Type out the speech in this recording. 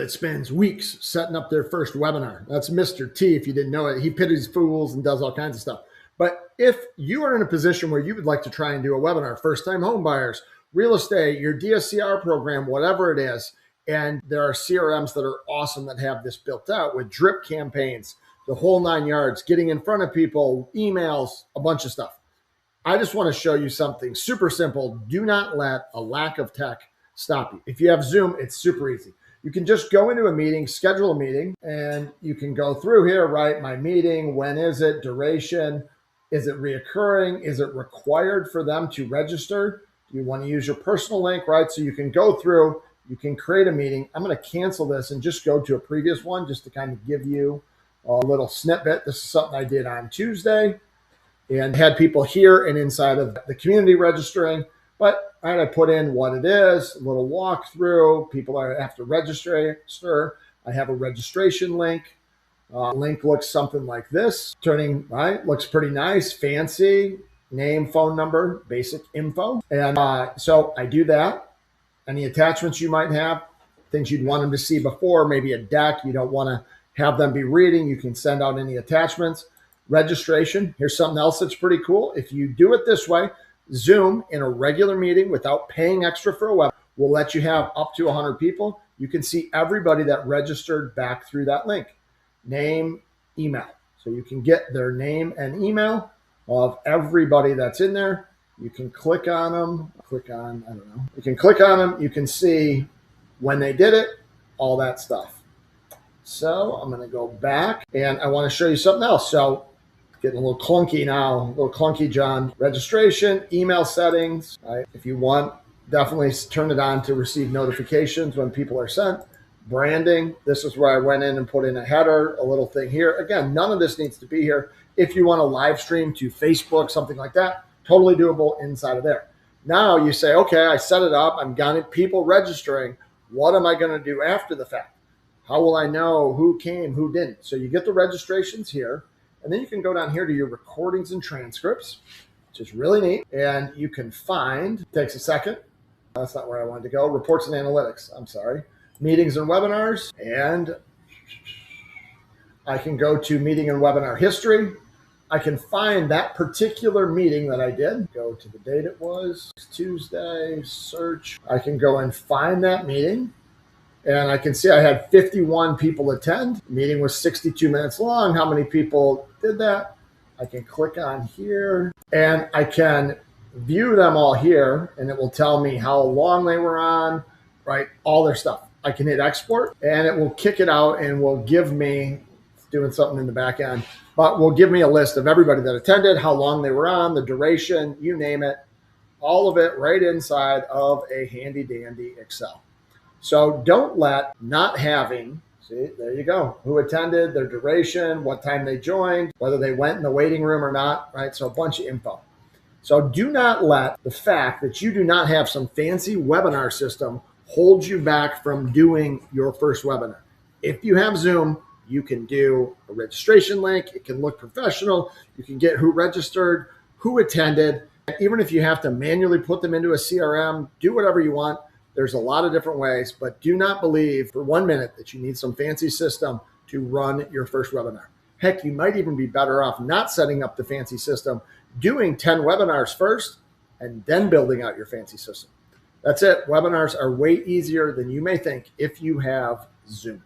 that spends weeks setting up their first webinar. That's Mr. T, if you didn't know it. He pities fools and does all kinds of stuff. But if you are in a position where you would like to try and do a webinar, first-time home buyers, real estate, your DSCR program, whatever it is, and there are CRMs that are awesome that have this built out with drip campaigns, the whole 9 yards, getting in front of people, emails, a bunch of stuff. I just want to show you something super simple. Do not let a lack of tech stop you. If you have Zoom, it's super easy. You can just go into a meeting, schedule a meeting, and you can go through here, right? My meeting, when is it, duration, is it reoccurring? Is it required for them to register? Do you want to use your personal link, right? So you can go through, you can create a meeting. I'm going to cancel this and just go to a previous one just to kind of give you a little snippet. This is something I did on Tuesday and had people here and inside of the community registering. But I put in what it is, a little walkthrough. People have to register. I have a registration link. Link looks something like this. Turning, right, looks pretty nice, fancy. Name, phone number, basic info. And so I do that. Any attachments you might have, things you'd want them to see before, maybe a deck you don't want to have them be reading, you can send out any attachments. Registration, here's something else that's pretty cool. If you do it this way, Zoom in a regular meeting without paying extra for a web will let you have up to 100 people. You can see everybody that registered back through that link. Name, email. So you can get their name and email of everybody that's in there. You can click on them, You can click on them. You can see when they did it, all that stuff. So I'm going to go back and I want to show you something else. So getting a little clunky now, a little clunky, John. Registration, email settings. Right? If you want, definitely turn it on to receive notifications when people are sent. Branding. This is where I went in and put in a header, a little thing here. Again, none of this needs to be here. If you want to live stream to Facebook, something like that, totally doable inside of there. Now you say, okay, I set it up. I'm got people registering. What am I going to do after the fact? How will I know who came, who didn't? So you get the registrations here, and then you can go down here to your recordings and transcripts, which is really neat. And you can find, takes a second. That's not where I wanted to go. Reports and analytics. I'm sorry. Meetings and webinars. And I can go to meeting and webinar history. I can find that particular meeting that I did. Go to the date it was, Tuesday, search. I can go and find that meeting. And I can see I had 51 people attend. The meeting was 62 minutes long. How many people did that? I can click on here and I can view them all here and it will tell me how long they were on, right? All their stuff. I can hit export and it will kick it out and will give me, it's doing something in the back end, but will give me a list of everybody that attended, how long they were on, the duration, you name it, all of it right inside of a handy dandy Excel. So don't let not having, see, there you go, who attended, their duration, what time they joined, whether they went in the waiting room or not, right? So a bunch of info. So do not let the fact that you do not have some fancy webinar system hold you back from doing your first webinar. If you have Zoom, you can do a registration link. It can look professional. You can get who registered, who attended. Even if you have to manually put them into a CRM, do whatever you want. There's a lot of different ways, but do not believe for 1 minute that you need some fancy system to run your first webinar. Heck, you might even be better off not setting up the fancy system, doing 10 webinars first, and then building out your fancy system. That's it. Webinars are way easier than you may think if you have Zoom.